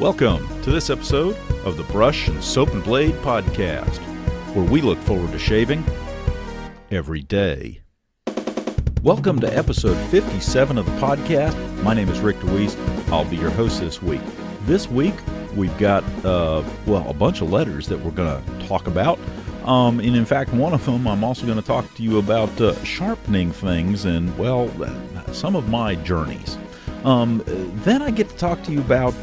Welcome to this episode of the Brush and Soap and Blade Podcast, where we look forward to shaving every day. Welcome to episode 57 of the podcast. My name is Rick DeWeese. I'll be your host this week. This week, we've got, a bunch of letters that we're going to talk about. And in fact, one of them, I'm also going to talk to you about sharpening things and, some of my journeys. Then I get to talk to you about,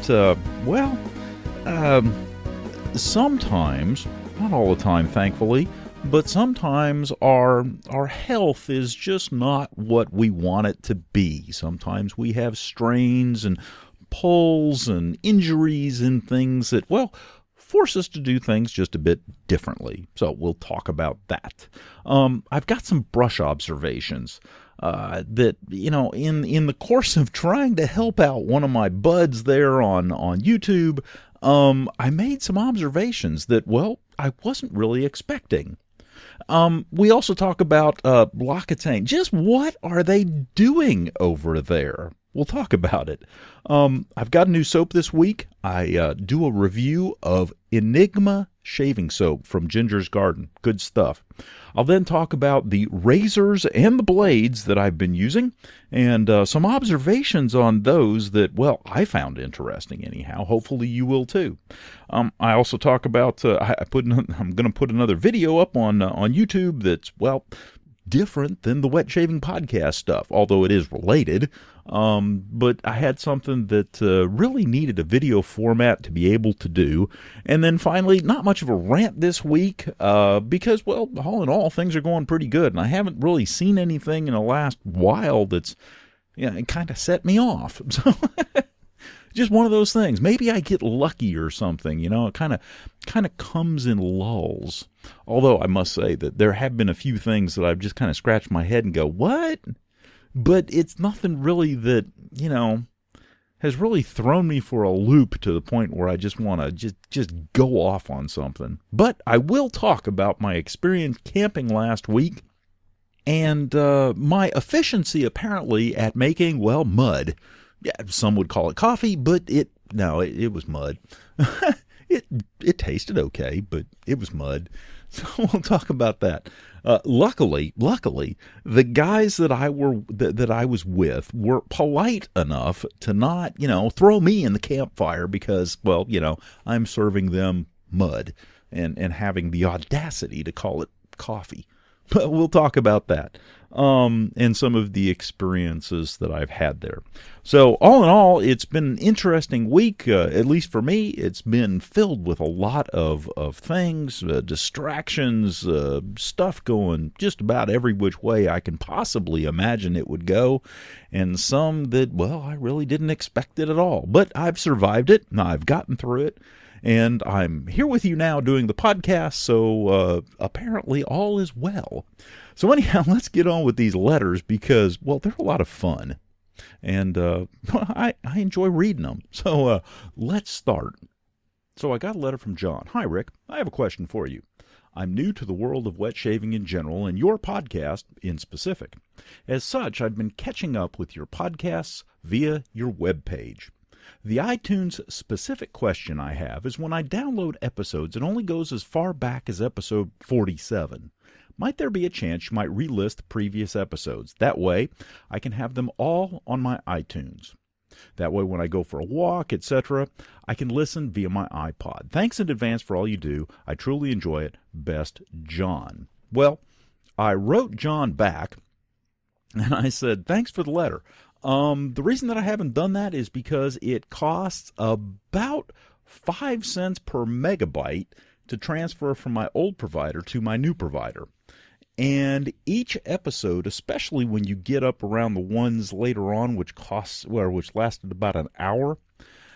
sometimes, not all the time, thankfully, but sometimes our health is just not what we want it to be. Sometimes we have strains and pulls and injuries and things that, force us to do things just a bit differently. So we'll talk about that. I've got some brush observations that, in the course of trying to help out one of my buds there on YouTube, I made some observations that, I wasn't really expecting. We also talk about L'Occitane. Just what are they doing over there? We'll talk about it. I've got a new soap this week. I do a review of Enigma shaving soap from Ginger's Garden. Good stuff. I'll then talk about the razors and the blades that I've been using and some observations on those that, I found interesting anyhow. Hopefully you will too. I also talk about, I'm going to put another video up on YouTube that's, different than the Wet Shaving Podcast stuff, although it is related. But I had something that really needed a video format to be able to do. And then finally, not much of a rant this week because, all in all, things are going pretty good. And I haven't really seen anything in the last while that's, it kind of set me off. So just one of those things. Maybe I get lucky or something, it kind of comes in lulls. Although I must say that there have been a few things that I've just kind of scratched my head and go, what? But it's nothing really that, has really thrown me for a loop to the point where I just want to just go off on something. But I will talk about my experience camping last week and my efficiency apparently at making, mud. Yeah, some would call it coffee, but it was mud. It tasted okay, but it was mud. So we'll talk about that. Luckily, the guys that I was with were polite enough to not, throw me in the campfire because, I'm serving them mud and having the audacity to call it coffee. But we'll talk about that and some of the experiences that I've had there. So all in all, it's been an interesting week, at least for me. It's been filled with a lot of things, distractions, stuff going just about every which way I can possibly imagine it would go, and some that, I really didn't expect it at all. But I've survived it, and I've gotten through it. And I'm here with you now doing the podcast, so apparently all is well. So anyhow, let's get on with these letters because, they're a lot of fun. And I enjoy reading them. So let's start. So I got a letter from John. Hi, Rick. I have a question for you. I'm new to the world of wet shaving in general and your podcast in specific. As such, I've been catching up with your podcasts via your webpage. The iTunes specific question I have is when I download episodes, it only goes as far back as episode 47. Might there be a chance you might relist previous episodes? That way, I can have them all on my iTunes. That way, when I go for a walk, etc., I can listen via my iPod. Thanks in advance for all you do. I truly enjoy it. Best, John. Well, I wrote John back, and I said, thanks for the letter. The reason that I haven't done that is because it costs about 5 cents per megabyte to transfer from my old provider to my new provider. And each episode, especially when you get up around the ones later on, which lasted about an hour,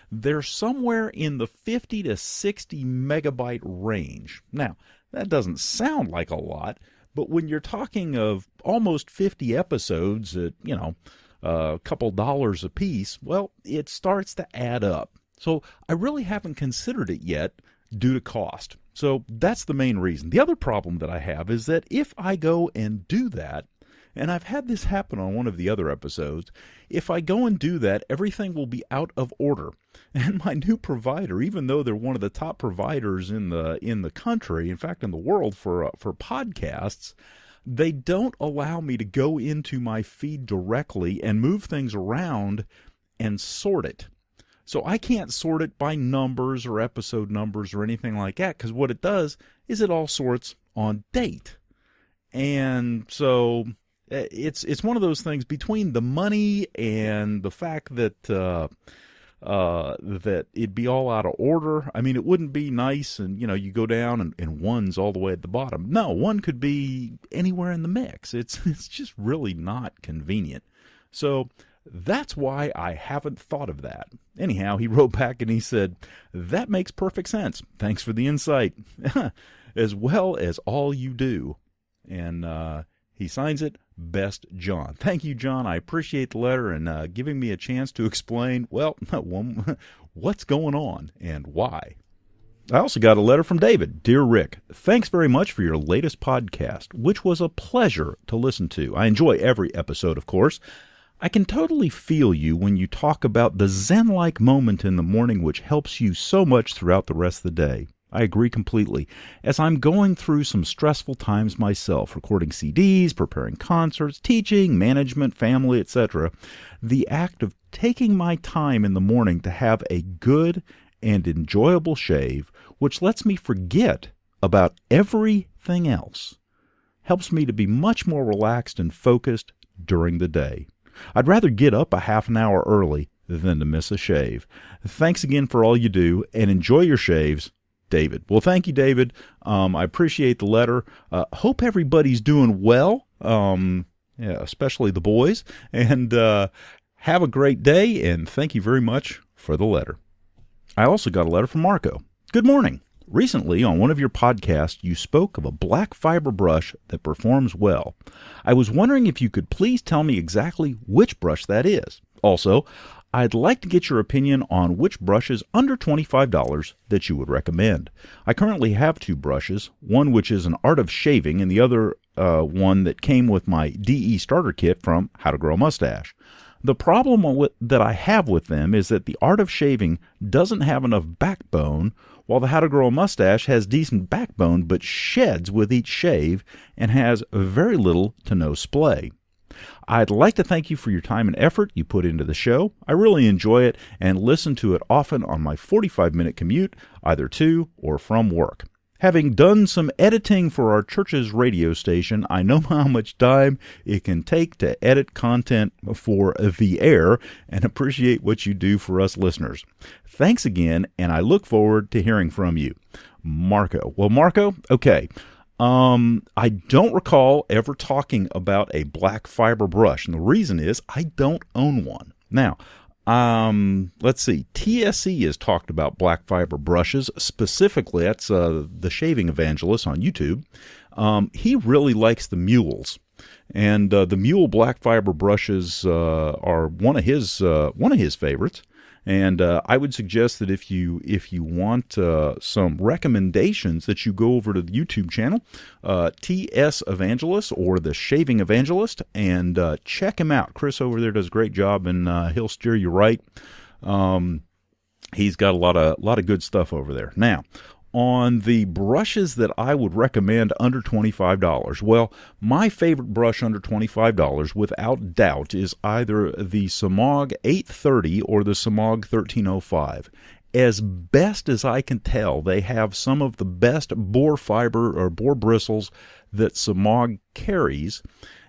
they're somewhere in the 50 to 60 megabyte range. Now, that doesn't sound like a lot, but when you're talking of almost 50 episodes at, a couple dollars a piece, it starts to add up. So I really haven't considered it yet due to cost. So that's the main reason. The other problem that I have is that if I go and do that, And I've had this happen on one of the other episodes. If I go and do that, everything will be out of order. And my new provider, even though they're one of the top providers in the country, in fact in the world for podcasts, they don't allow me to go into my feed directly and move things around and sort it. So I can't sort it by numbers or episode numbers or anything like that, because what it does is it all sorts on date. And so it's one of those things between the money and the fact that that it'd be all out of order. I mean, it wouldn't be nice and, you go down and one's all the way at the bottom. No, one could be anywhere in the mix. It's just really not convenient. So that's why I haven't thought of that. Anyhow, he wrote back and he said, "That makes perfect sense. Thanks for the insight, as well as all you do." And he signs it, Best John. Thank you, John. I appreciate the letter and giving me a chance to explain, what's going on and why. I also got a letter from David. Dear Rick, thanks very much for your latest podcast, which was a pleasure to listen to. I enjoy every episode, of course. I can totally feel you when you talk about the Zen-like moment in the morning which helps you so much throughout the rest of the day. I agree completely, as I'm going through some stressful times myself, recording CDs, preparing concerts, teaching, management, family, etc. The act of taking my time in the morning to have a good and enjoyable shave, which lets me forget about everything else, helps me to be much more relaxed and focused during the day. I'd rather get up a half an hour early than to miss a shave. Thanks again for all you do, and enjoy your shaves, David. Well, thank you, David. I appreciate the letter. Hope everybody's doing well, especially the boys. And have a great day, and thank you very much for the letter. I also got a letter from Marco. Good morning. Recently, on one of your podcasts, you spoke of a black fiber brush that performs well. I was wondering if you could please tell me exactly which brush that is. Also, I'd like to get your opinion on which brushes under $25 that you would recommend. I currently have two brushes, one which is an Art of Shaving and the other one that came with my DE starter kit from How to Grow a Mustache. The problem that I have with them is that the Art of Shaving doesn't have enough backbone, while the How to Grow a Mustache has decent backbone but sheds with each shave and has very little to no splay. I'd like to thank you for your time and effort you put into the show. I really enjoy it and listen to it often on my 45-minute commute, either to or from work. Having done some editing for our church's radio station, I know how much time it can take to edit content for the air and appreciate what you do for us listeners. Thanks again, and I look forward to hearing from you. Marco. Well, Marco, okay. I don't recall ever talking about a black fiber brush, and the reason is I don't own one. Now, let's see. TSE has talked about black fiber brushes. Specifically, that's the Shaving Evangelist on YouTube. He really likes the mules, and the mule black fiber brushes are one of his favorites. And I would suggest that if you want some recommendations, that you go over to the YouTube channel, TS Evangelist or the Shaving Evangelist, and check him out. Chris over there does a great job, and he'll steer you right. He's got a lot of good stuff over there. Now, on the brushes that I would recommend under $25, well, my favorite brush under $25, without doubt, is either the Samog 830 or the Samog 1305. As best as I can tell, they have some of the best boar fiber or boar bristles that Samog carries.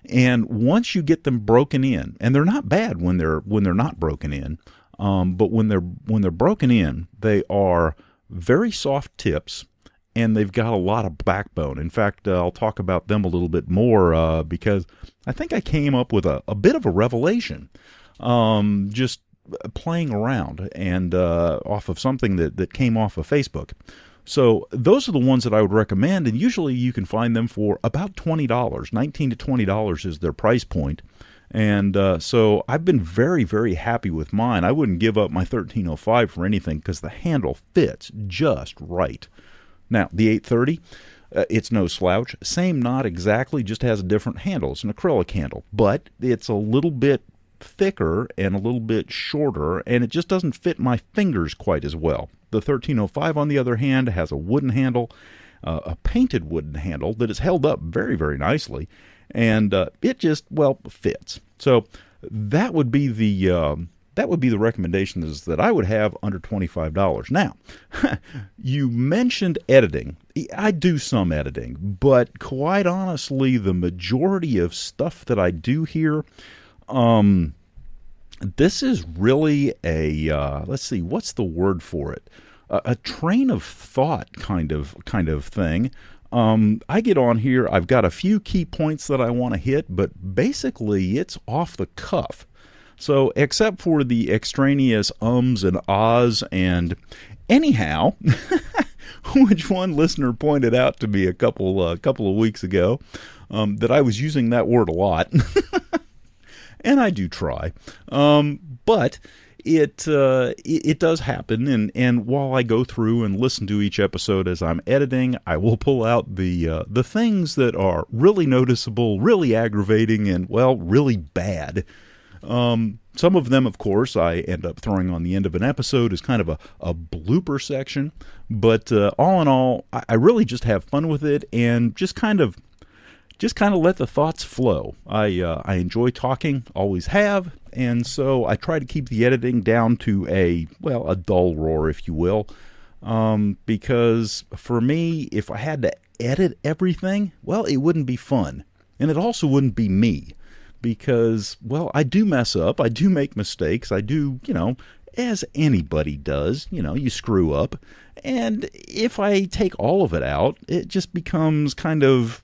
And once you get them broken in, and they're not bad when they're not broken in, but when they're broken in, they are very soft tips, and they've got a lot of backbone. In fact, I'll talk about them a little bit more because I think I came up with a bit of a revelation just playing around and off of something that came off of Facebook. So those are the ones that I would recommend, and usually you can find them for about $20. $19 to $20 is their price point. And so I've been very, very happy with mine. I wouldn't give up my 1305 for anything because the handle fits just right. Now, the 830, It's no slouch. Same knot exactly, just has a different handle. It's an acrylic handle, but it's a little bit thicker and a little bit shorter, and it just doesn't fit my fingers quite as well. The 1305, on the other hand, has a wooden handle, a painted wooden handle that is held up very, very nicely, and it just, well, fits. So that would be the recommendations that I would have under $25. Now, you mentioned editing. I do some editing, but quite honestly, the majority of stuff that I do here, this is really a, let's see, what's the word for it? A train of thought kind of thing. I get on here, I've got a few key points that I want to hit, but basically it's off the cuff. So except for the extraneous ums and ahs and anyhow, which one listener pointed out to me a couple of weeks ago, that I was using that word a lot, and I do try, but it does happen, and while I go through and listen to each episode as I'm editing, I will pull out the things that are really noticeable, really aggravating, and, well, really bad. Some of them, of course, I end up throwing on the end of an episode as kind of a blooper section, but all in all, I really just have fun with it and just kind of let the thoughts flow. I enjoy talking, always have, and so I try to keep the editing down to a dull roar, if you will, because for me, if I had to edit everything, well, it wouldn't be fun, and it also wouldn't be me. Because, well, I do mess up, I do make mistakes, I do, as anybody does, you screw up, and if I take all of it out, it just becomes kind of,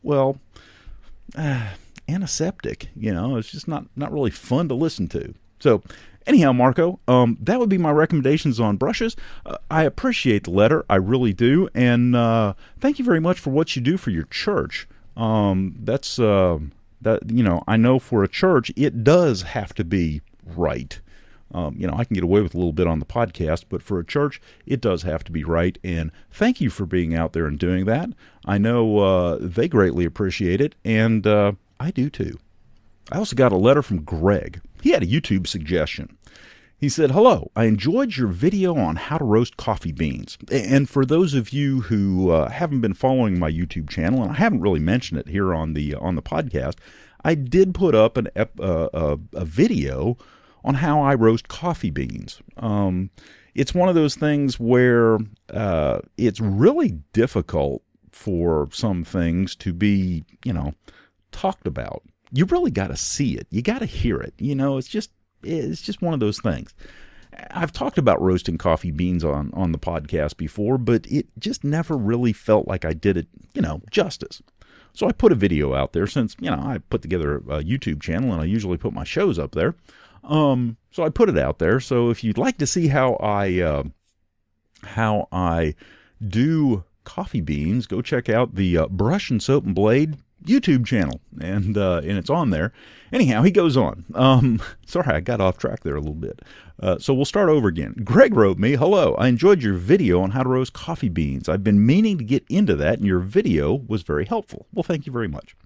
antiseptic, it's just not really fun to listen to. So, anyhow, Marco, that would be my recommendations on brushes. I appreciate the letter, I really do, and thank you very much for what you do for your church. That I know for a church, it does have to be right. I can get away with a little bit on the podcast, but for a church, it does have to be right. And thank you for being out there and doing that. I know they greatly appreciate it, and I do too. I also got a letter from Greg. He had a YouTube suggestion. He said, "Hello, I enjoyed your video on how to roast coffee beans. And for those of you who haven't been following my YouTube channel, and I haven't really mentioned it here on the podcast, I did put up a video on how I roast coffee beans. It's one of those things where it's really difficult for some things to be, talked about. You really got to see it. You got to hear it. It's just one of those things. I've talked about roasting coffee beans on the podcast before, but it just never really felt like I did it, justice. So I put a video out there since, I put together a YouTube channel and I usually put my shows up there. So I put it out there. So if you'd like to see how I do coffee beans, go check out the Brush and Soap and Blade YouTube channel, and it's on there. Anyhow, he goes on. Sorry, I got off track there a little bit. So we'll start over again. Greg wrote me, "Hello, I enjoyed your video on how to roast coffee beans. I've been meaning to get into that, and your video was very helpful." Well, thank you very much.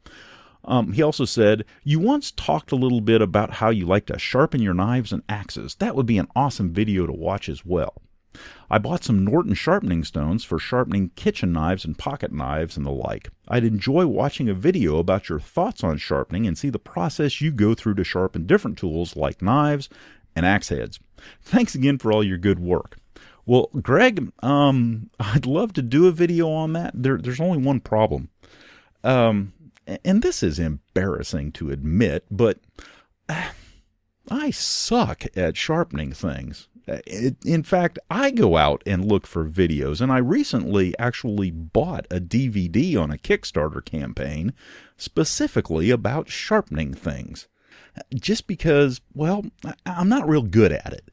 He also said, "You once talked a little bit about how you like to sharpen your knives and axes. That would be an awesome video to watch as well. I bought some Norton sharpening stones for sharpening kitchen knives and pocket knives and the like. I'd enjoy watching a video about your thoughts on sharpening and see the process you go through to sharpen different tools like knives and axe heads. Thanks again for all your good work." Well, Greg, I'd love to do a video on that. There's only one problem. And this is embarrassing to admit, but I suck at sharpening things. In fact, I go out and look for videos, and I recently actually bought a DVD on a Kickstarter campaign specifically about sharpening things, just because, well, I'm not real good at it.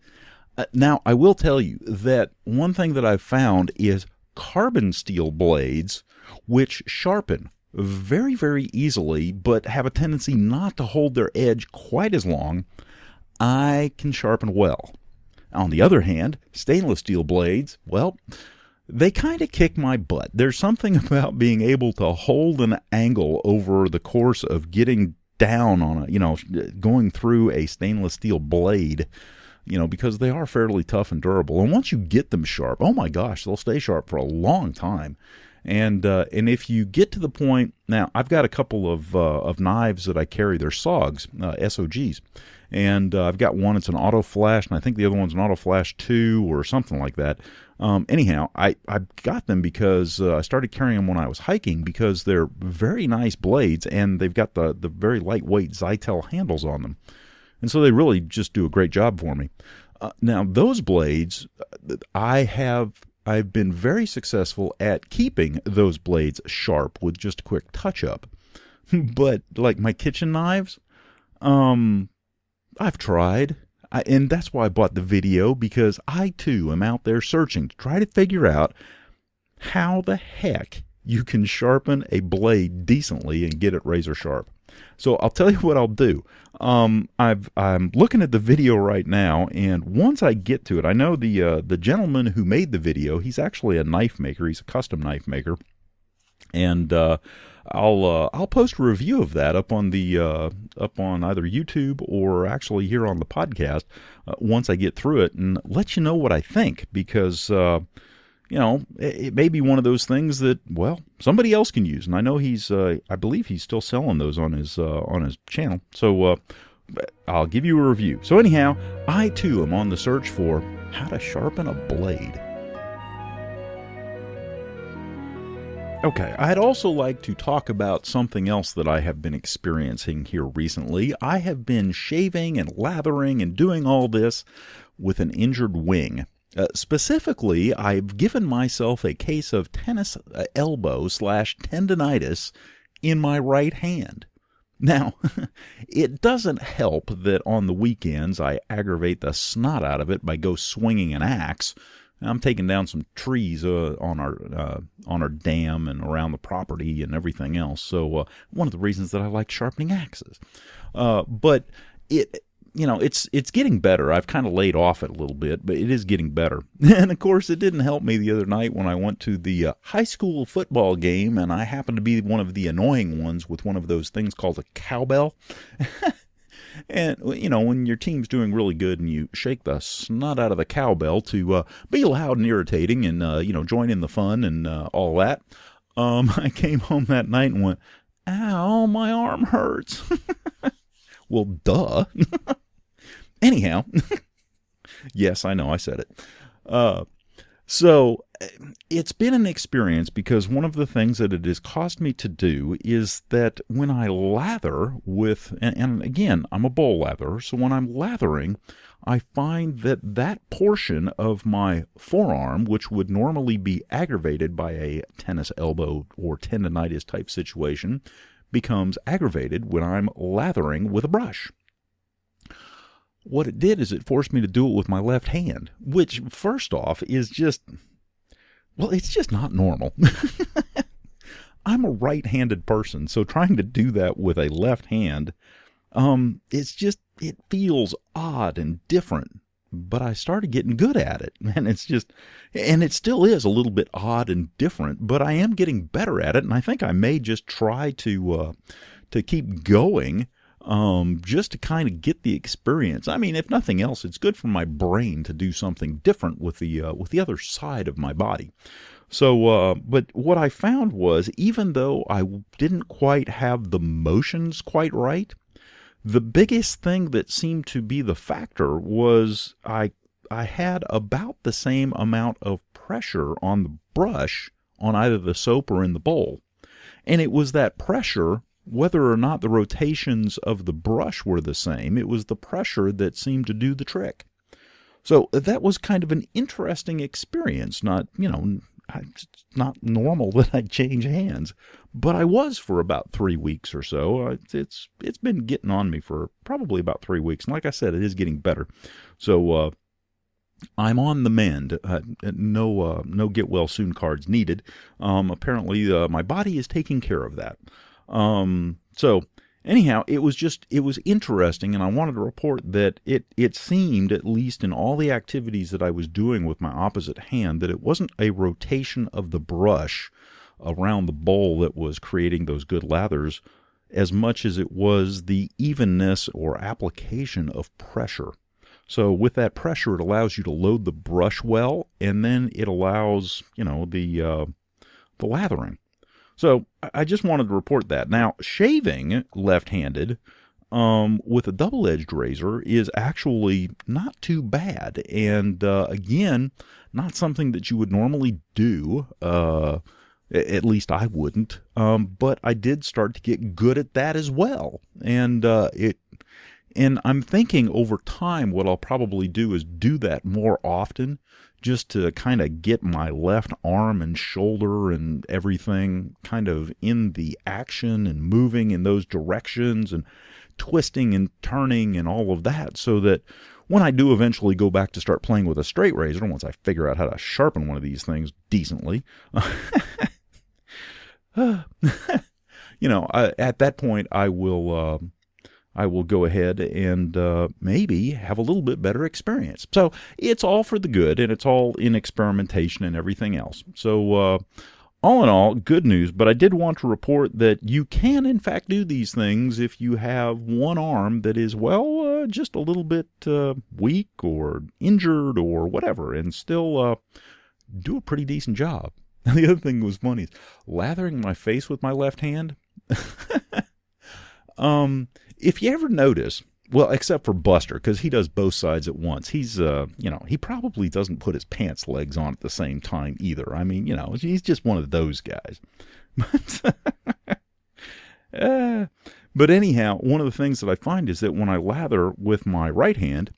Now, I will tell you that one thing that I've found is carbon steel blades, which sharpen very, very easily, but have a tendency not to hold their edge quite as long, I can sharpen well. On the other hand, stainless steel blades, well, they kind of kick my butt. There's something about being able to hold an angle over the course of getting down on going through a stainless steel blade, because they are fairly tough and durable. And once you get them sharp, oh my gosh, they'll stay sharp for a long time. And if you get to the point, now I've got a couple of knives that I carry. They're SOGs, SOGs. And I've got one, it's an auto flash, and I think the other one's an auto flash 2 or something like that. Anyhow, I got them because I started carrying them when I was hiking because they're very nice blades, and they've got the very lightweight Zytel handles on them. And so they really just do a great job for me. Now, those blades, I've been very successful at keeping those blades sharp with just a quick touch-up. But, like my kitchen knives, I've tried, and that's why I bought the video, because I, too, am out there searching to try to figure out how the heck you can sharpen a blade decently and get it razor sharp. So I'll tell you what I'll do. I'm looking at the video right now, and once I get to it, I know the gentleman who made the video, he's actually a knife maker. He's a custom knife maker. And I'll post a review of that up on either YouTube or actually here on the podcast once I get through it, and let you know what I think, because it may be one of those things that, well, somebody else can use. And I know I believe he's still selling those on his channel. So I'll give you a review. So anyhow, I too am on the search for how to sharpen a blade. Okay, I'd also like to talk about something else that I have been experiencing here recently. I have been shaving and lathering and doing all this with an injured wing. Specifically, I've given myself a case of tennis elbow/tendinitis in my right hand. Now, it doesn't help that on the weekends I aggravate the snot out of it by swinging an axe. I'm taking down some trees on our dam and around the property and everything else. So one of the reasons that I like sharpening axes. But it's getting better. I've kind of laid off it a little bit, but it is getting better. And of course, it didn't help me the other night when I went to the high school football game, and I happened to be one of the annoying ones with one of those things called a cowbell. And, when your team's doing really good and you shake the snot out of the cowbell to be loud and irritating and, join in the fun and all that, I came home that night and went, ow, my arm hurts. Well, duh. Anyhow, yes, I know I said it. So it's been an experience, because one of the things that it has caused me to do is that when I lather with, and again, I'm a bowl latherer, so when I'm lathering, I find that portion of my forearm, which would normally be aggravated by a tennis elbow or tendinitis type situation, becomes aggravated when I'm lathering with a brush. What it did is it forced me to do it with my left hand, which, first off, is just, well, it's just not normal. I'm a right-handed person, so trying to do that with a left hand, it feels odd and different. But I started getting good at it, and it still is a little bit odd and different, but I am getting better at it, and I think I may just try to keep going, just to kind of get the experience. I mean, if nothing else, it's good for my brain to do something different with the other side of my body. So, but what I found was, even though I didn't quite have the motions quite right, the biggest thing that seemed to be the factor was I had about the same amount of pressure on the brush on either the soap or in the bowl. And it was that pressure, whether or not the rotations of the brush were the same, it was the pressure that seemed to do the trick. So that was kind of an interesting experience. It's not normal that I change hands, but I was for about 3 weeks or so. It's been getting on me for probably about 3 weeks, and like I said, it is getting better. So I'm on the mend. No get well soon cards needed. Apparently, my body is taking care of that. So Anyhow, it was interesting, and I wanted to report that it seemed, at least in all the activities that I was doing with my opposite hand, that it wasn't a rotation of the brush around the bowl that was creating those good lathers as much as it was the evenness or application of pressure. So with that pressure, it allows you to load the brush well, and then it allows, the lathering. So I just wanted to report that. Now, shaving left-handed with a double-edged razor is actually not too bad. And again, not something that you would normally do. At least I wouldn't. But I did start to get good at that as well. And I'm thinking over time what I'll probably do is do that more often, just to kind of get my left arm and shoulder and everything kind of in the action and moving in those directions and twisting and turning and all of that, so that when I do eventually go back to start playing with a straight razor, once I figure out how to sharpen one of these things decently, at that point I will go ahead and maybe have a little bit better experience. So it's all for the good, and it's all in experimentation and everything else. So all in all, good news. But I did want to report that you can, in fact, do these things if you have one arm that is, just a little bit weak or injured or whatever, and still do a pretty decent job. The other thing that was funny is lathering my face with my left hand. If you ever notice, well, except for Buster, because he does both sides at once. He's, he probably doesn't put his pants legs on at the same time either. I mean, he's just one of those guys. But anyhow, one of the things that I find is that when I lather with my right hand,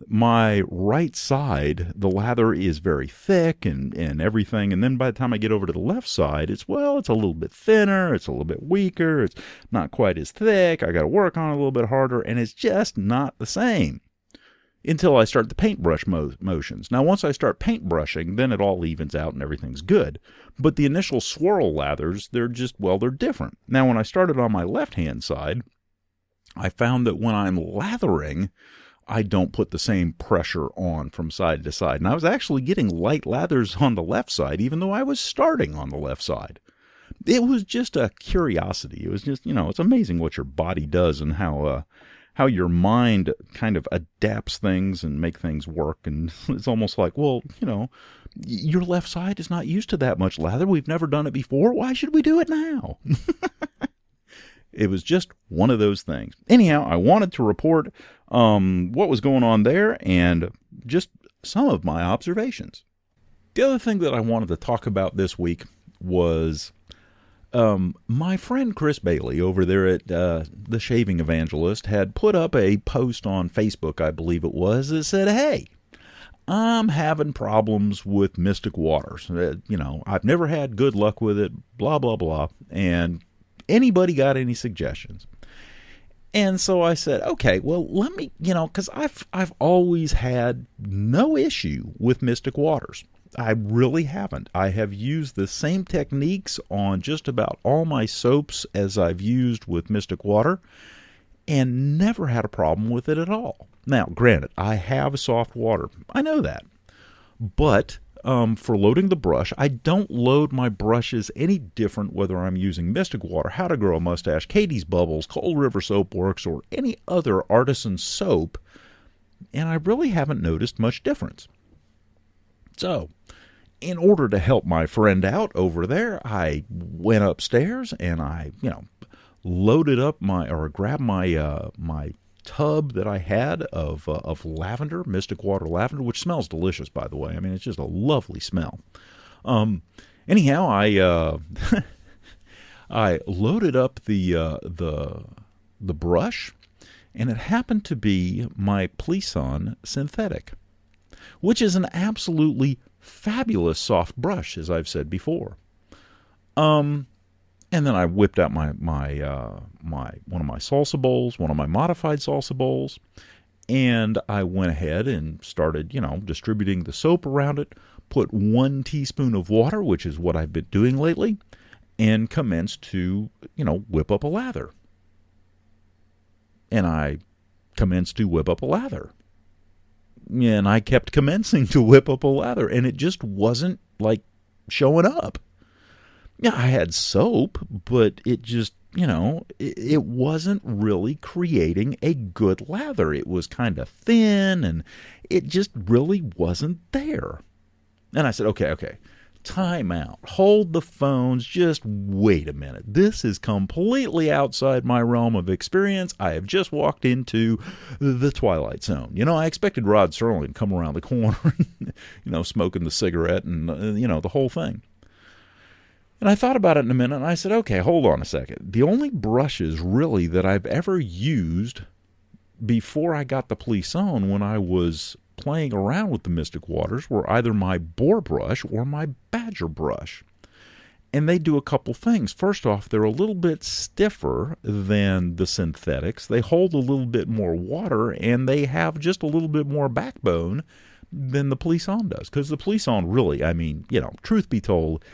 my right side, the lather is very thick and everything. And then by the time I get over to the left side, it's a little bit thinner. It's a little bit weaker. It's not quite as thick. I got to work on it a little bit harder. And it's just not the same until I start the paintbrush motions. Now, once I start paintbrushing, then it all evens out and everything's good. But the initial swirl lathers, they're different. Now, when I started on my left-hand side, I found that when I'm lathering, I don't put the same pressure on from side to side. And I was actually getting light lathers on the left side, even though I was starting on the left side. It was just a curiosity. It was just, it's amazing what your body does and how your mind kind of adapts things and make things work. And it's almost like, your left side is not used to that much lather. We've never done it before. Why should we do it now? It was just one of those things. Anyhow, I wanted to report what was going on there and just some of my observations. The other thing that I wanted to talk about this week was my friend Chris Bailey over there at The Shaving Evangelist had put up a post on Facebook, I believe it was, that said, hey, I'm having problems with Mystic Waters. I've never had good luck with it, blah, blah, blah. And anybody got any suggestions? And so I said, okay, well, let me, because I've always had no issue with Mystic Waters. I really haven't. I have used the same techniques on just about all my soaps as I've used with Mystic Water and never had a problem with it at all. Now, granted, I have soft water. I know that. But for loading the brush, I don't load my brushes any different whether I'm using Mystic Water, How to Grow a Mustache, Katie's Bubbles, Cold River Soap Works, or any other artisan soap, and I really haven't noticed much difference. So, in order to help my friend out over there, I went upstairs and I, loaded up grabbed my tub that I had of lavender, Mystic Water lavender, which smells delicious, by the way. I mean, it's just a lovely smell. Anyhow, I loaded up the brush, and it happened to be my Plisson synthetic, which is an absolutely fabulous soft brush, as I've said before. And then I whipped out my one of my salsa bowls, one of my modified salsa bowls, and I went ahead and started, distributing the soap around it, put 1 teaspoon of water, which is what I've been doing lately, and commenced to, whip up a lather. and I commenced to whip up a lather. And I kept commencing to whip up a lather, and it just wasn't, like, showing up. Yeah, I had soap, but it just, it wasn't really creating a good lather. It was kind of thin, and it just really wasn't there. And I said, okay, time out. Hold the phones. Just wait a minute. This is completely outside my realm of experience. I have just walked into the Twilight Zone. I expected Rod Serling to come around the corner, smoking the cigarette and, the whole thing. And I thought about it in a minute, and I said, okay, hold on a second. The only brushes, really, that I've ever used before I got the police on when I was playing around with the Mystic Waters were either my boar brush or my badger brush. And they do a couple things. First off, they're a little bit stiffer than the synthetics. They hold a little bit more water, and they have just a little bit more backbone than the police on does. Because the police on really, truth be told,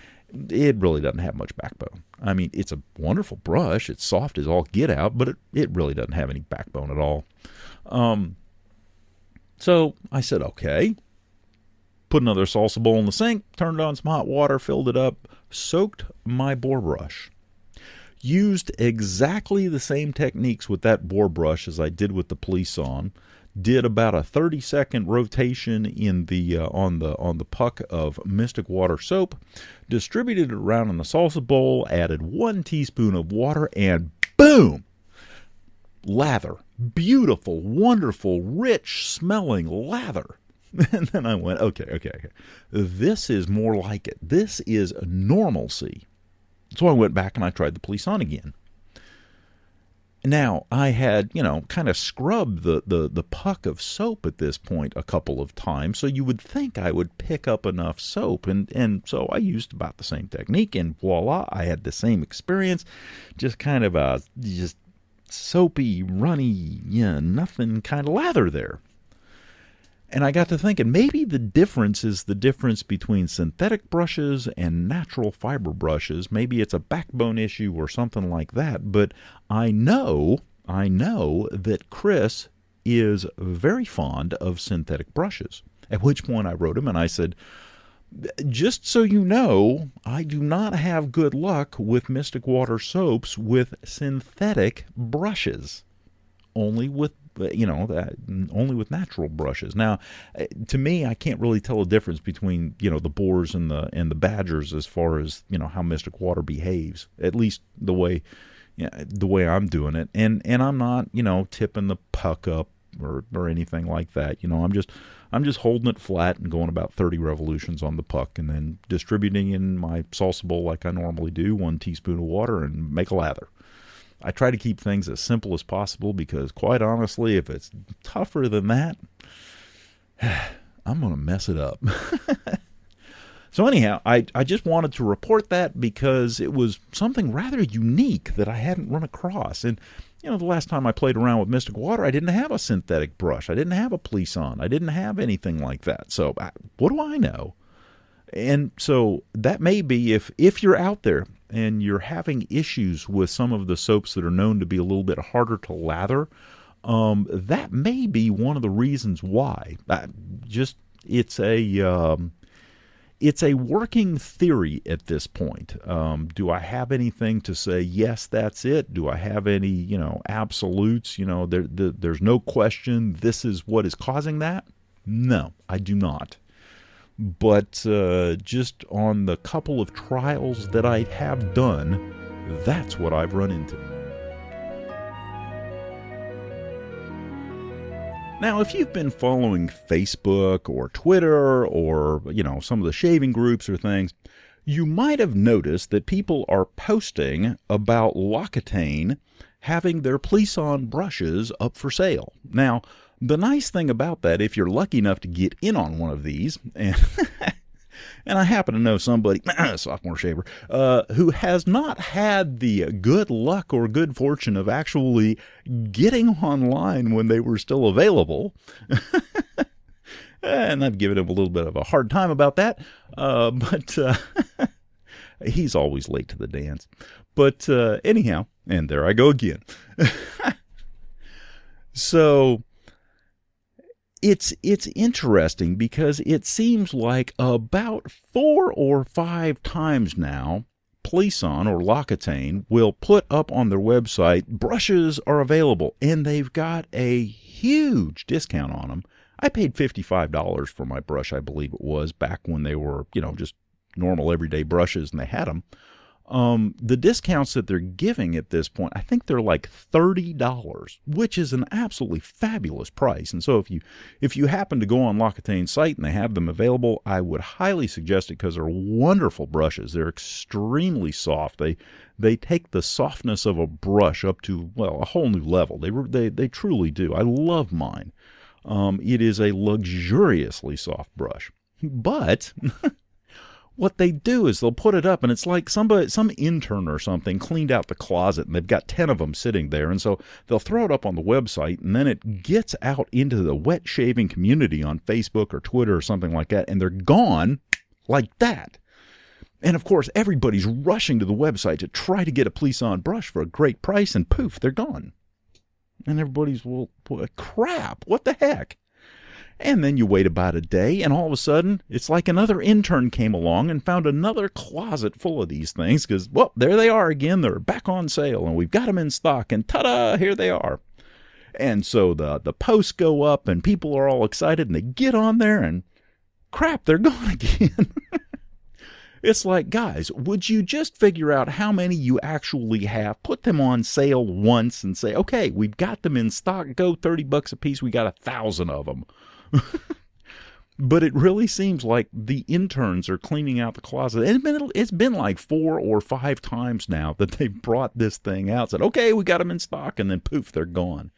it really doesn't have much backbone. It's a wonderful brush. It's soft as all get out, but it really doesn't have any backbone at all. So I said, okay, put another salsa bowl in the sink, turned on some hot water, filled it up, soaked my boar brush. Used exactly the same techniques with that boar brush as I did with the police on. Did about a 30-second rotation in the on the puck of Mystic Water soap. Distributed it around in the salsa bowl. Added 1 teaspoon of water, and boom, lather. Beautiful, wonderful, rich smelling lather. And then I went, okay. This is more like it. This is normalcy. So I went back and I tried the police on again. Now, I had, kind of scrubbed the puck of soap at this point a couple of times, so you would think I would pick up enough soap, and so I used about the same technique, and voila, I had the same experience, just kind of a just soapy, runny, nothing kind of lather there. And I got to thinking, maybe the difference is the difference between synthetic brushes and natural fiber brushes. Maybe it's a backbone issue or something like that. But I know that Chris is very fond of synthetic brushes. At which point I wrote him and I said, just so you know, I do not have good luck with Mystic Water soaps with synthetic brushes. Only with only with natural brushes. Now, to me, I can't really tell a difference between the boars and the badgers as far as how Mystic Water behaves. At least the way I'm doing it, and I'm not tipping the puck up or anything like that. I'm just holding it flat and going about 30 revolutions on the puck, and then distributing in my salsa bowl like I normally do, 1 teaspoon of water, and make a lather. I try to keep things as simple as possible because, quite honestly, if it's tougher than that, I'm going to mess it up. So anyhow, I just wanted to report that because it was something rather unique that I hadn't run across. And, the last time I played around with Mystic Water, I didn't have a synthetic brush. I didn't have a police on. I didn't have anything like that. So what do I know? And so that may be, if you're out there and you're having issues with some of the soaps that are known to be a little bit harder to lather, that may be one of the reasons why. It's a working theory at this point. Do I have anything to say, yes, that's it? Do I have any, absolutes? There's no question this is what is causing that? No, I do not. But just on the couple of trials that I have done, that's what I've run into. Now, if you've been following Facebook or Twitter or, some of the shaving groups or things, you might have noticed that people are posting about L'Occitane having their police-on brushes up for sale. Now, the nice thing about that, if you're lucky enough to get in on one of these, and I happen to know somebody, a sophomore shaver, who has not had the good luck or good fortune of actually getting online when they were still available, and I've given him a little bit of a hard time about that, but he's always late to the dance. But anyhow, and there I go again. So it's interesting because it seems like about 4 or 5 times now, Plisson or L'Occitane will put up on their website, brushes are available, and they've got a huge discount on them. I paid $55 for my brush, I believe it was, back when they were, just normal everyday brushes and they had them. The discounts that they're giving at this point, I think they're like $30, which is an absolutely fabulous price. And so if you happen to go on L'Occitane's site and they have them available, I would highly suggest it because they're wonderful brushes. They're extremely soft. They take the softness of a brush up to, well, a whole new level. They truly do. I love mine. It is a luxuriously soft brush. But what they do is they'll put it up, and it's like some intern or something cleaned out the closet, and they've got 10 of them sitting there. And so they'll throw it up on the website, and then it gets out into the wet shaving community on Facebook or Twitter or something like that, and they're gone like that. And, of course, everybody's rushing to the website to try to get a Plisson brush for a great price, and poof, they're gone. And everybody's, well, crap, what the heck? And then you wait about a day, and all of a sudden, it's like another intern came along and found another closet full of these things because, well, there they are again. They're back on sale, and we've got them in stock, and ta-da, here they are. And so the posts go up, and people are all excited, and they get on there, and crap, they're gone again. It's like, guys, would you just figure out how many you actually have, put them on sale once, and say, okay, we've got them in stock, go $30 a piece, we got 1,000 of them. But it really seems like the interns are cleaning out the closet. It's been like 4 or 5 times now that they've brought this thing out, said, okay, we got them in stock, and then poof, they're gone.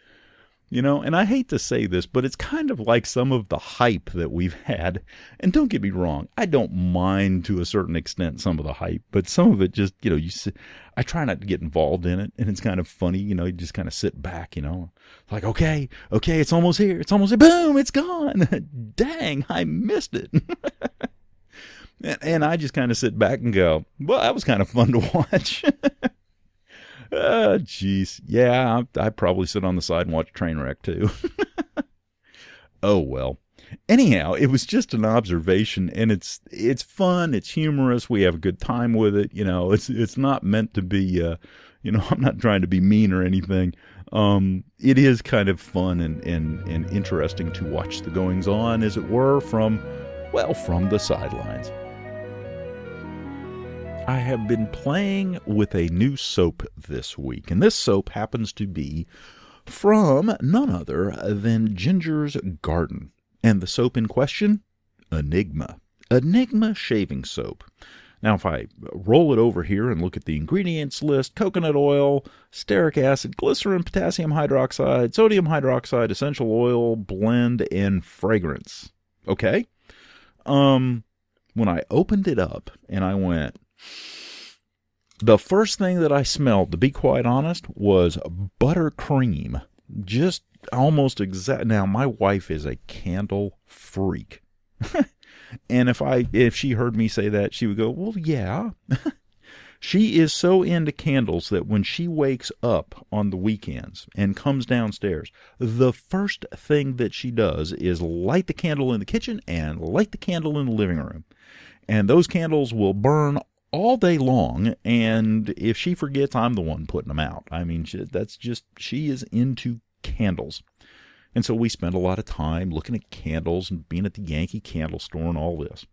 And I hate to say this, but it's kind of like some of the hype that we've had. And don't get me wrong, I don't mind to a certain extent some of the hype, but some of it just, I try not to get involved in it, and it's kind of funny, you just kind of sit back, like, okay, it's almost here, boom, it's gone. Dang, I missed it. And I just kind of sit back and go, well, that was kind of fun to watch. Jeez. Yeah, I'd probably sit on the side and watch a train wreck, too. Oh, well. Anyhow, it was just an observation, and it's fun, it's humorous, we have a good time with it, it's not meant to be, I'm not trying to be mean or anything. It is kind of fun and interesting to watch the goings-on, as it were, from the sidelines. I have been playing with a new soap this week, and this soap happens to be from none other than Ginger's Garden. And the soap in question? Enigma. Enigma shaving soap. Now, if I roll it over here and look at the ingredients list, coconut oil, stearic acid, glycerin, potassium hydroxide, sodium hydroxide, essential oil, blend, and fragrance. Okay? When I opened it up and I went, the first thing that I smelled, to be quite honest, was buttercream. Just almost exact. Now, my wife is a candle freak. And if she heard me say that, she would go, well, yeah. She is so into candles that when she wakes up on the weekends and comes downstairs, the first thing that she does is light the candle in the kitchen and light the candle in the living room. And those candles will burn all day long, and if she forgets, I'm the one putting them out. I mean, she is into candles. And so we spend a lot of time looking at candles and being at the Yankee Candle Store and all this.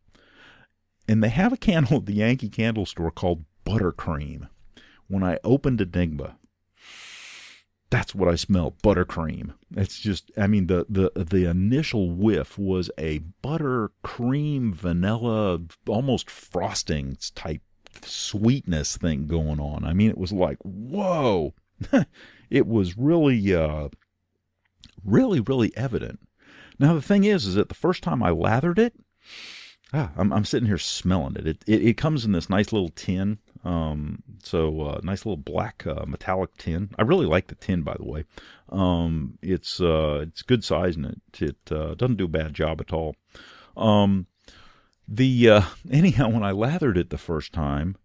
And they have a candle at the Yankee Candle Store called Buttercream. When I opened Enigma, that's what I smelled, buttercream. It's just, I mean, the initial whiff was a buttercream, vanilla, almost frosting type sweetness thing going on. I mean, it was like, whoa. It was really, really evident. Now, the thing is that the first time I lathered it, I'm sitting here smelling it. It comes in this nice little tin. Nice little black metallic tin. I really like the tin, by the way. It's good size, and it doesn't do a bad job at all. Anyhow, when I lathered it the first time,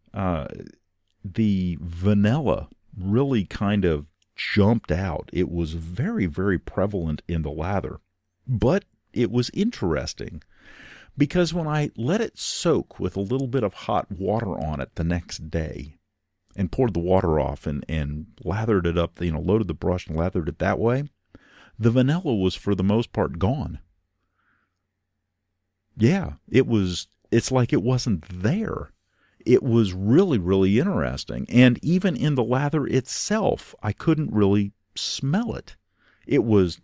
the vanilla really kind of jumped out. It was very, very prevalent in the lather. But it was interesting because when I let it soak with a little bit of hot water on it the next day and poured the water off and lathered it up, loaded the brush and lathered it that way, the vanilla was for the most part gone. Yeah, it's like it wasn't there. It was really, really interesting. And even in the lather itself, I couldn't really smell it. It was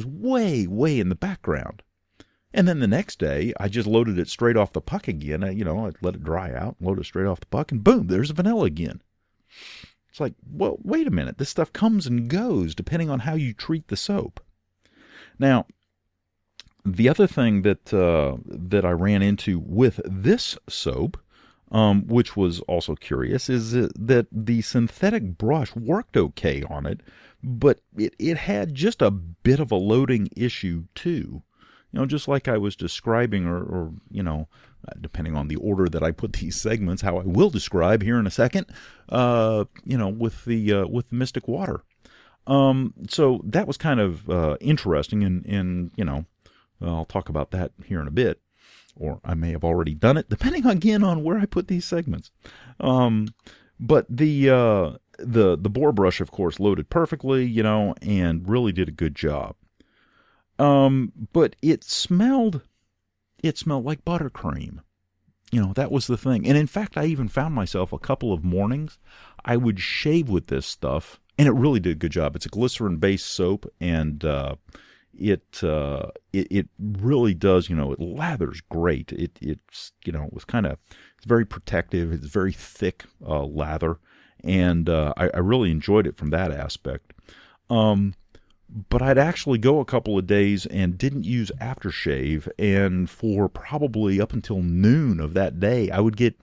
way, way in the background. And then the next day, I just loaded it straight off the puck again. I let it dry out, load it straight off the puck, and boom, there's vanilla again. It's like, well, wait a minute. This stuff comes and goes depending on how you treat the soap. Now, the other thing that I ran into with this soap, which was also curious, is that the synthetic brush worked okay on it, but it had just a bit of a loading issue too. Just like I was describing, or depending on the order that I put these segments, how I will describe here in a second, with the Mystic Water. So that was kind of interesting, and I'll talk about that here in a bit, or I may have already done it, depending again on where I put these segments. But the boar brush, of course, loaded perfectly, and really did a good job. But it smelled like buttercream. That was the thing. And in fact, I even found myself a couple of mornings, I would shave with this stuff, and it really did a good job. It's a glycerin-based soap, and it really does, it lathers great. It's very protective. It's very thick lather, and I really enjoyed it from that aspect. But I'd actually go a couple of days and didn't use aftershave, and for probably up until noon of that day, I would get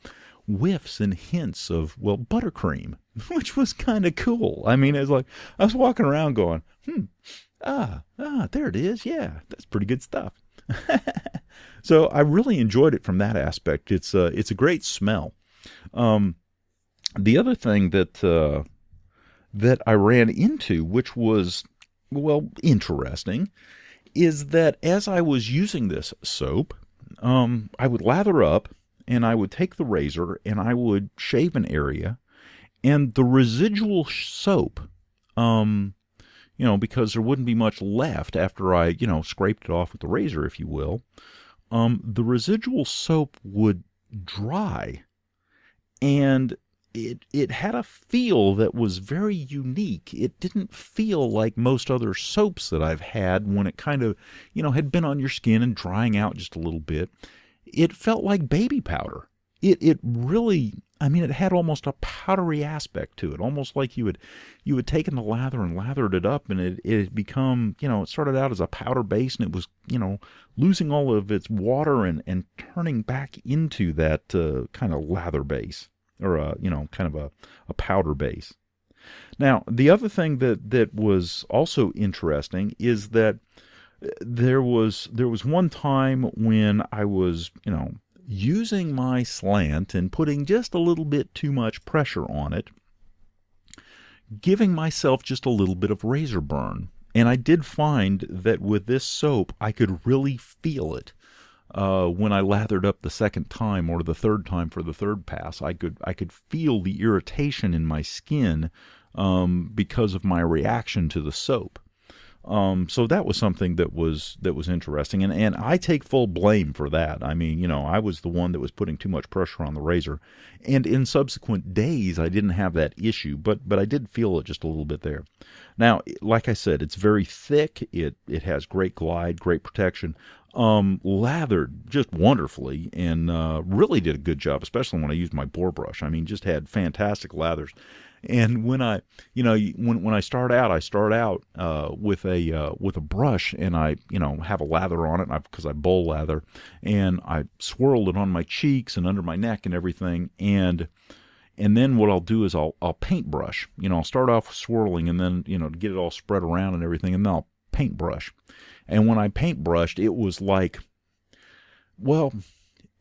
whiffs and hints of, buttercream, which was kind of cool. I mean, it was like, I was walking around going, there it is. Yeah, that's pretty good stuff. So I really enjoyed it from that aspect. It's a great smell. The other thing that I ran into, which was, interesting, is that as I was using this soap, I would lather up, and I would take the razor, and I would shave an area, and the residual soap, because there wouldn't be much left after I, scraped it off with the razor, if you will, the residual soap would dry, and it had a feel that was very unique. It didn't feel like most other soaps that I've had when it kind of, had been on your skin and drying out just a little bit. It felt like baby powder. It really, it had almost a powdery aspect to it, almost like you had taken the lather and lathered it up, and it had become, it started out as a powder base, and it was, losing all of its water and turning back into that kind of lather base. Or kind of a powder base. Now, the other thing that was also interesting is that there was one time when I was, using my slant and putting just a little bit too much pressure on it, giving myself just a little bit of razor burn. And I did find that with this soap, I could really feel it. When I lathered up the second time or the third time for the third pass, I could feel the irritation in my skin because of my reaction to the soap. So that was something that was interesting, and I take full blame for that. I mean, I was the one that was putting too much pressure on the razor, and in subsequent days I didn't have that issue, but I did feel it just a little bit there. Now, like I said, it's very thick. It has great glide, great protection. Lathered just wonderfully, and really did a good job, especially when I used my boar brush. I mean, just had fantastic lathers. And when I, when I start out with a brush, and I, have a lather on it because I bowl lather, and I swirl it on my cheeks and under my neck and everything, and then what I'll do is I'll paintbrush. I'll start off with swirling, and then to get it all spread around and everything, and then I'll paintbrush. And when I paintbrushed, it was like,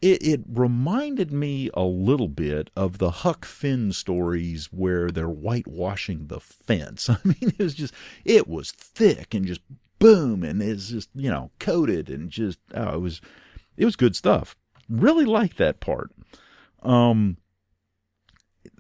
it reminded me a little bit of the Huck Finn stories where they're whitewashing the fence. I mean, it was thick and just boom, and it's just, coated and just, it was good stuff. Really liked that part.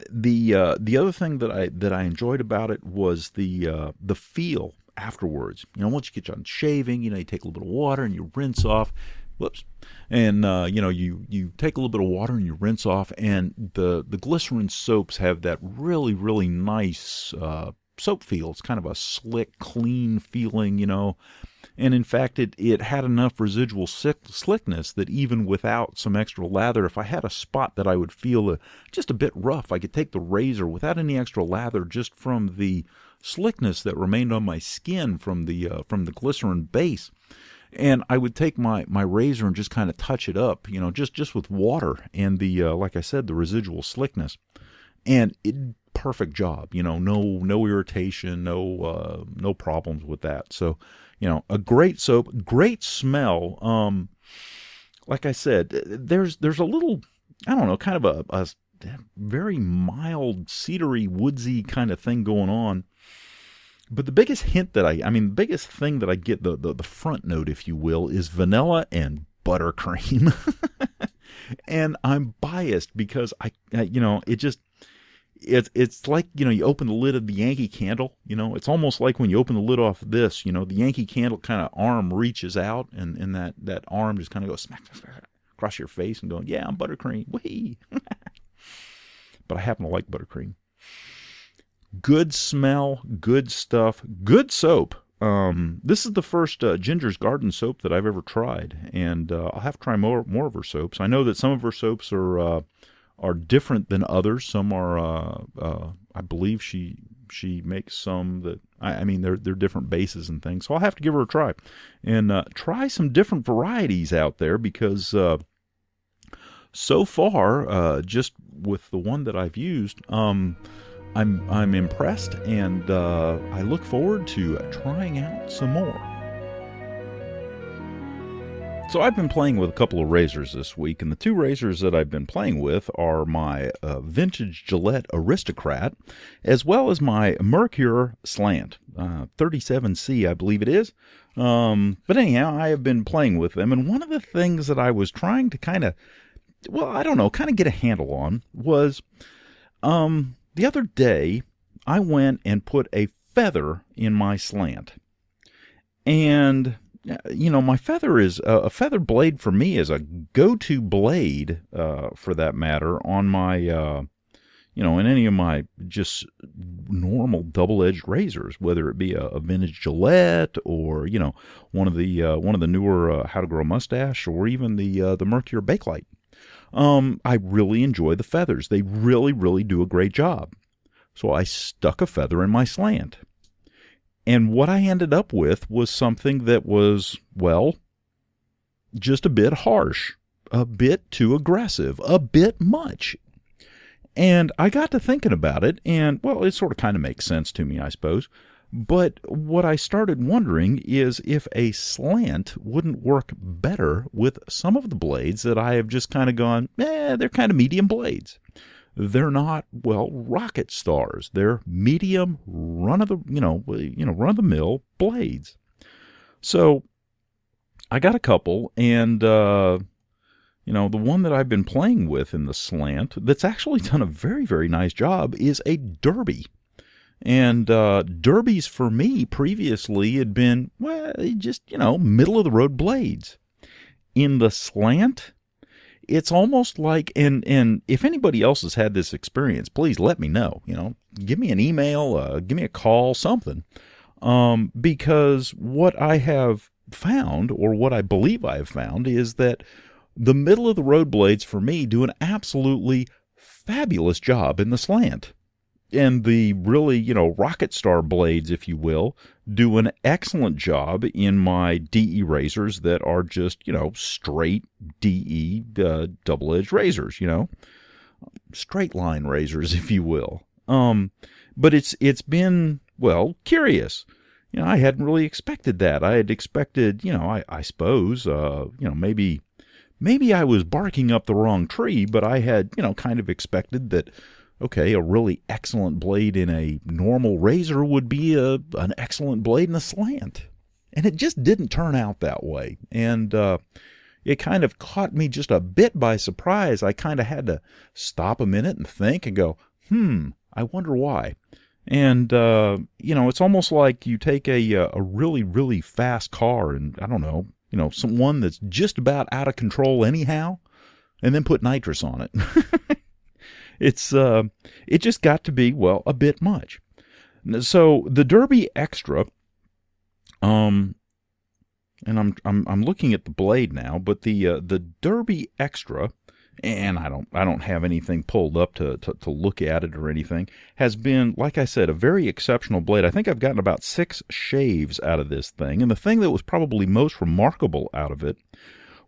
The other thing that I enjoyed about it was the feel afterwards. Once you get done shaving, you take a little bit of water and you rinse off. Whoops. And, you take a little bit of water and you rinse off, and the glycerin soaps have that really, really nice soap feel. It's kind of a slick, clean feeling, And in fact, it had enough residual slickness that even without some extra lather, if I had a spot that I would feel just a bit rough, I could take the razor without any extra lather, just from the slickness that remained on my skin from the glycerin base. And I would take my razor and just kind of touch it up, just with water and like I said, the residual slickness. And perfect job, no irritation, no problems with that. So, a great soap, great smell. Like I said, there's a little, I don't know, kind of a very mild, cedary, woodsy kind of thing going on. But the biggest hint the biggest thing that I get, the front note, if you will, is vanilla and buttercream. And I'm biased because it's like, you open the lid of the Yankee Candle, it's almost like when you open the lid off this, the Yankee Candle kind of arm reaches out, and that arm just kind of goes smack across your face and going, yeah, I'm buttercream. Whee! But I happen to like buttercream. Good smell, good stuff, good soap. This is the first Ginger's Garden soap that I've ever tried, and I'll have to try more of her soaps. I know that some of her soaps are different than others. Some are, I believe she makes some that, they're different bases and things. So I'll have to give her a try and try some different varieties out there, because so far, just with the one that I've used, I'm impressed, and I look forward to trying out some more. So I've been playing with a couple of razors this week, and the two razors that I've been playing with are my vintage Gillette Aristocrat, as well as my Mercure Slant, 37C, I believe it is. But anyhow, I have been playing with them, and one of the things that I was trying to kind of get a handle on was, the other day, I went and put a feather in my slant. And, my feather is, a feather blade for me is a go-to blade, for that matter, on my, in any of my just normal double-edged razors, whether it be a vintage Gillette or, one of the newer How to Grow a Mustache, or even the Mercure Bakelite. I really enjoy the feathers. They really, really do a great job. So I stuck a feather in my slant. And what I ended up with was something that was, well, just a bit harsh, a bit too aggressive, a bit much. And I got to thinking about it, and, well, it sort of kind of makes sense to me, I suppose. But what I started wondering is if a slant wouldn't work better with some of the blades that I have just kind of gone, they're kind of medium blades. They're not, well, rocket stars. They're medium, run-of-the-mill blades. So I got a couple, and the one that I've been playing with in the slant that's actually done a very, very nice job is a Derby. And Derbies for me previously had been, well, just, middle-of-the-road blades. In the slant, it's almost like, and if anybody else has had this experience, please let me know. Give me an email, give me a call, something. Because what I have found, or what I believe I have found, is that the middle-of-the-road blades for me do an absolutely fabulous job in the slant. And the really, rocket star blades, if you will, do an excellent job in my DE razors that are just, straight DE double-edged razors, straight line razors, if you will. But it's been, well, curious. I hadn't really expected that. I had expected, I suppose, maybe I was barking up the wrong tree, but I had, kind of expected that, okay, a really excellent blade in a normal razor would be an excellent blade in a slant. And it just didn't turn out that way. And it kind of caught me just a bit by surprise. I kind of had to stop a minute and think and go, I wonder why. And, it's almost like you take a really, really fast car and, I don't know, someone that's just about out of control anyhow, and then put nitrous on it. It just got to be, well, a bit much. So the Derby Extra, and I'm looking at the blade now, but the Derby Extra, and I don't have anything pulled up to look at it or anything, has been, like I said, a very exceptional blade. I think I've gotten about 6 shaves out of this thing, and the thing that was probably most remarkable out of it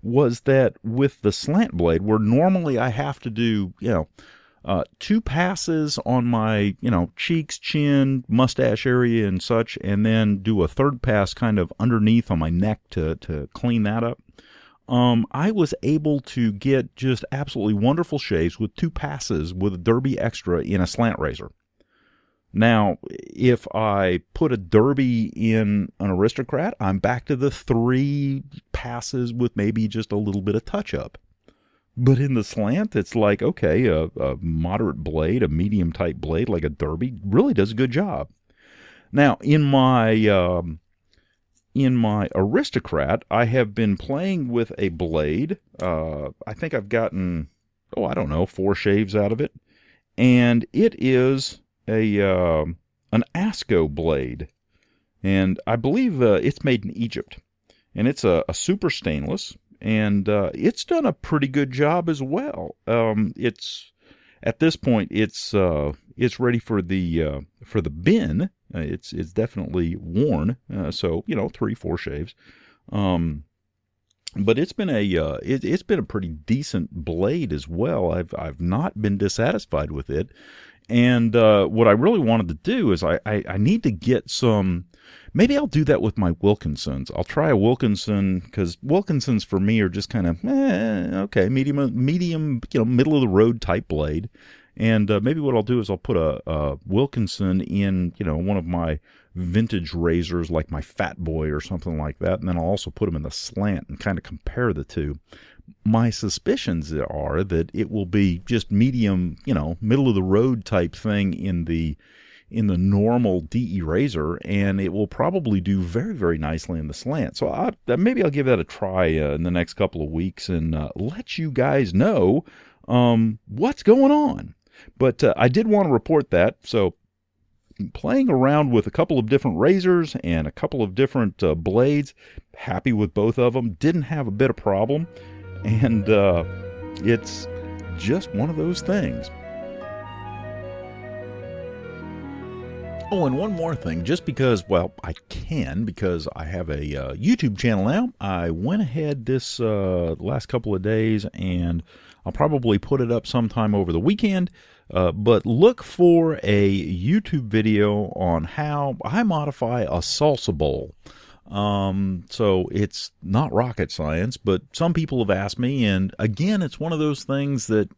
was that with the slant blade, where normally I have to do, 2 passes on my, cheeks, chin, mustache area and such, and then do a third pass kind of underneath on my neck to clean that up. I was able to get just absolutely wonderful shaves with 2 passes with a Derby Extra in a slant razor. Now, if I put a Derby in an Aristocrat, I'm back to the 3 passes with maybe just a little bit of touch-up. But in the slant, it's like, okay, a moderate blade, a medium-type blade like a Derby really does a good job. Now, in my Aristocrat, I have been playing with a blade. I think I've gotten, 4 shaves out of it. And it is an Asco blade. And I believe it's made in Egypt. And it's a super stainless. And it's done a pretty good job as well. It's at this point it's ready for the bin. It's definitely worn. So 3-4 shaves. But it's been it's been a pretty decent blade as well. I've not been dissatisfied with it. And what I really wanted to do is I need to get some. Maybe I'll do that with my Wilkinsons. I'll try a Wilkinson, because Wilkinsons for me are just kind of, okay, medium, middle of the road type blade. And maybe what I'll do is I'll put a Wilkinson in, one of my vintage razors, like my Fat Boy or something like that. And then I'll also put them in the slant and kind of compare the two. My suspicions are that it will be just medium, middle of the road type thing in the normal DE razor, and it will probably do very, very nicely in the slant. So maybe I'll give that a try in the next couple of weeks and let you guys know what's going on. But I did want to report that. So playing around with a couple of different razors and a couple of different blades, happy with both of them, didn't have a bit of problem, and it's just one of those things. Oh, and one more thing, just because, well, I can, because I have a YouTube channel now, I went ahead this last couple of days, and I'll probably put it up sometime over the weekend, but look for a YouTube video on how I modify a salsa bowl. So it's not rocket science, but some people have asked me, and again, it's one of those things that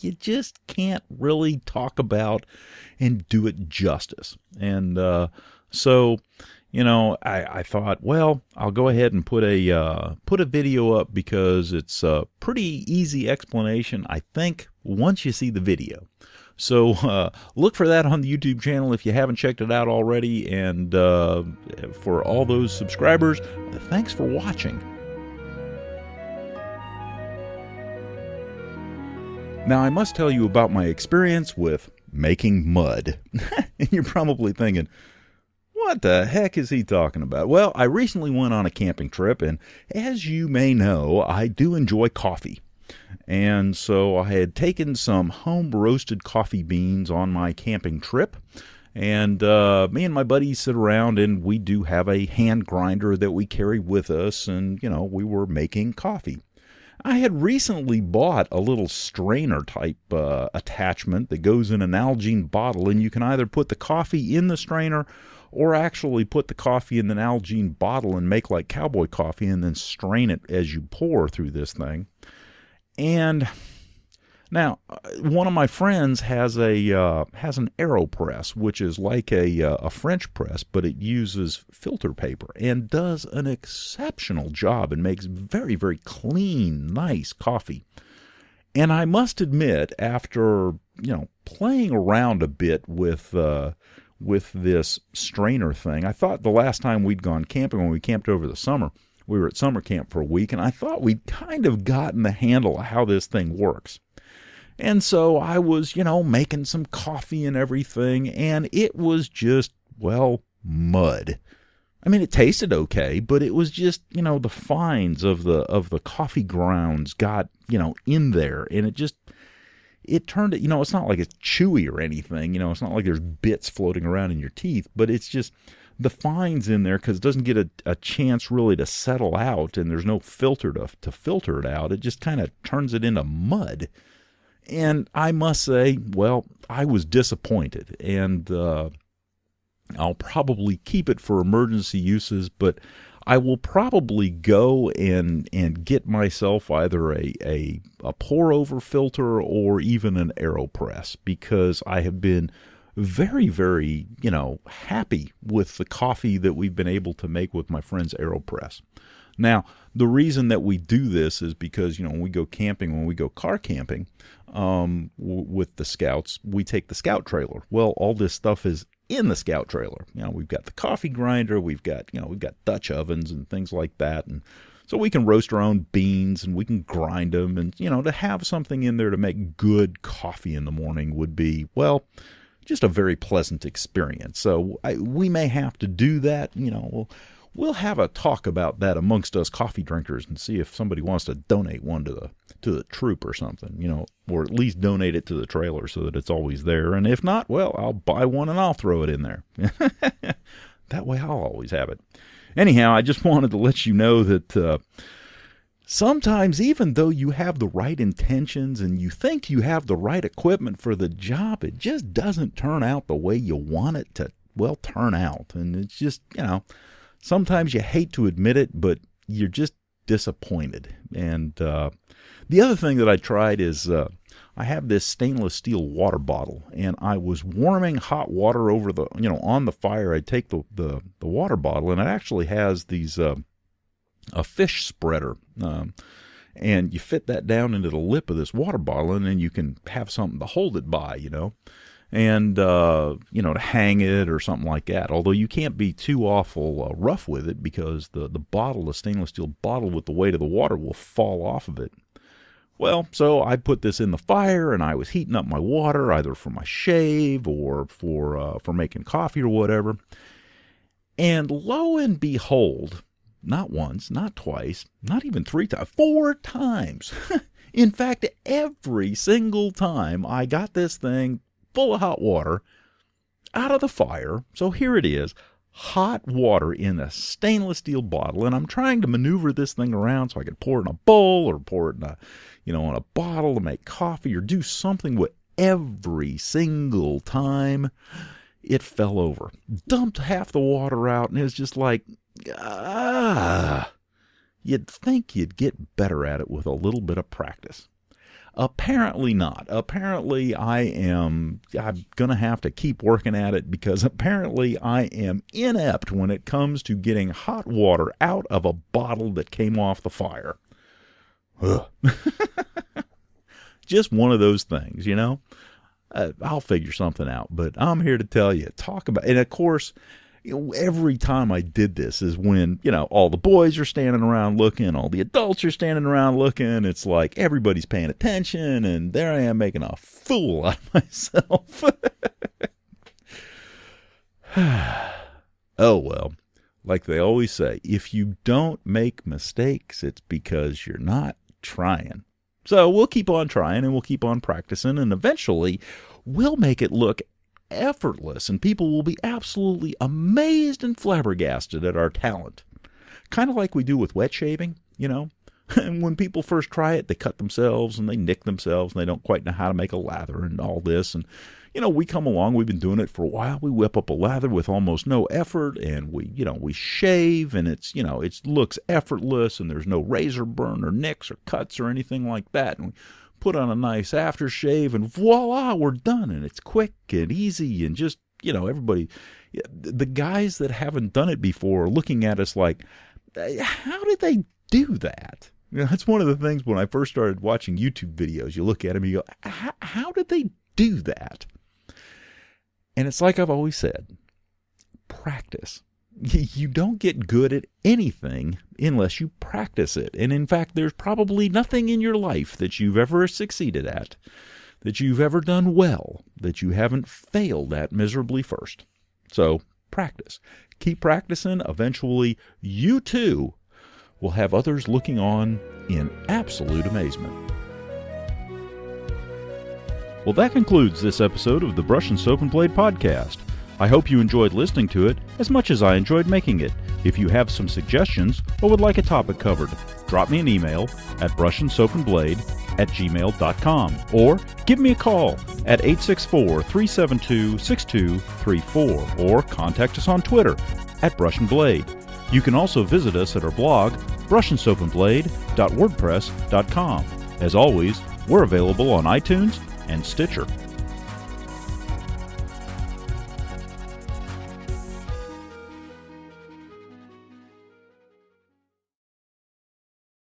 you just can't really talk about and do it justice. And so I thought, well, I'll go ahead and put a video up, because it's a pretty easy explanation, I think, once you see the video. So look for that on the YouTube channel if you haven't checked it out already. And for all those subscribers, thanks for watching. Now, I must tell you about my experience with making mud. And you're probably thinking, what the heck is he talking about? Well, I recently went on a camping trip, and as you may know, I do enjoy coffee. And so I had taken some home-roasted coffee beans on my camping trip, and me and my buddies sit around, and we do have a hand grinder that we carry with us, and, we were making coffee. I had recently bought a little strainer type attachment that goes in an Nalgene bottle, and you can either put the coffee in the strainer or actually put the coffee in the Nalgene bottle and make like cowboy coffee and then strain it as you pour through this thing. And now, one of my friends has an AeroPress, which is like a French press, but it uses filter paper and does an exceptional job and makes very, very clean, nice coffee. And I must admit, after playing around a bit with this strainer thing, I thought the last time we'd gone camping, when we camped over the summer, we were at summer camp for a week, and I thought we'd kind of gotten the handle of how this thing works. And so I was, making some coffee and everything, and it was just, mud. I mean, it tasted okay, but it was just, the fines of the coffee grounds got, in there, and it turned it, it's not like it's chewy or anything, it's not like there's bits floating around in your teeth, but it's just the fines in there, because it doesn't get a chance really to settle out, and there's no filter to filter it out. It just kind of turns it into mud. And I must say, I was disappointed, and I'll probably keep it for emergency uses, but I will probably go and get myself either a pour-over filter or even an AeroPress, because I have been very, very, happy with the coffee that we've been able to make with my friend's AeroPress. Now, the reason that we do this is because, when we go camping, when we go car camping with the Scouts, we take the Scout trailer. Well, all this stuff is in the Scout trailer. We've got the coffee grinder, we've got Dutch ovens and things like that. And so we can roast our own beans and we can grind them. And, to have something in there to make good coffee in the morning would be, just a very pleasant experience. So we may have to do that, We'll have a talk about that amongst us coffee drinkers and see if somebody wants to donate one to the troop or something, or at least donate it to the trailer so that it's always there. And if not, I'll buy one and I'll throw it in there. That way I'll always have it. Anyhow, I just wanted to let you know that sometimes, even though you have the right intentions and you think you have the right equipment for the job, it just doesn't turn out the way you want it to, turn out. And it's just, sometimes you hate to admit it, but you're just disappointed. And the other thing that I tried is I have this stainless steel water bottle, and I was warming hot water over the, on the fire. I take the water bottle, and it actually has these a fish spreader, and you fit that down into the lip of this water bottle, and then you can have something to hold it by, and to hang it or something like that. Although you can't be too awful rough with it, because the bottle, the stainless steel bottle, with the weight of the water will fall off of it. Well, so I put this in the fire, and I was heating up my water either for my shave or for making coffee or whatever. And lo and behold, not once, not twice, not even 3 times, 4 times. In fact, every single time I got this thing full of hot water out of the fire. So here it is, hot water in a stainless steel bottle, and I'm trying to maneuver this thing around so I can pour it in a bowl or pour it in a, in a bottle to make coffee or do something with. Every single time it fell over, dumped half the water out, and it was just like, you'd think you'd get better at it with a little bit of practice. Apparently not. Apparently I'm going to have to keep working at it, because apparently I am inept when it comes to getting hot water out of a bottle that came off the fire. Just one of those things, I'll figure something out, but I'm here to tell you, talk about, and of course, every time I did this is when, all the boys are standing around looking, all the adults are standing around looking. It's like everybody's paying attention, and there I am making a fool out of myself. Oh, well, like they always say, if you don't make mistakes, it's because you're not trying. So we'll keep on trying, and we'll keep on practicing, and eventually we'll make it look effortless, and people will be absolutely amazed and flabbergasted at our talent. Kind of like we do with wet shaving, And when people first try it, they cut themselves and they nick themselves and they don't quite know how to make a lather and all this. And, we come along, we've been doing it for a while. We whip up a lather with almost no effort, and we shave, and it looks effortless, and there's no razor burn or nicks or cuts or anything like that. And we put on a nice aftershave, and voila, we're done. And it's quick and easy, and just, everybody, the guys that haven't done it before are looking at us like, how did they do that? That's one of the things when I first started watching YouTube videos. You look at them, you go, how did they do that? And it's like I've always said, practice. You don't get good at anything unless you practice it. And in fact, there's probably nothing in your life that you've ever succeeded at, that you've ever done well, that you haven't failed at miserably first. So practice. Keep practicing. Eventually, you too will have others looking on in absolute amazement. Well, that concludes this episode of the Brush and Soap and Blade Podcast. I hope you enjoyed listening to it as much as I enjoyed making it. If you have some suggestions or would like a topic covered, drop me an email at BrushnSoapnBlade@gmail.com or give me a call at 864-372-6234 or contact us on Twitter at BrushnBlade. You can also visit us at our blog, BrushnSoapnBlade.wordpress.com. As always, we're available on iTunes and Stitcher.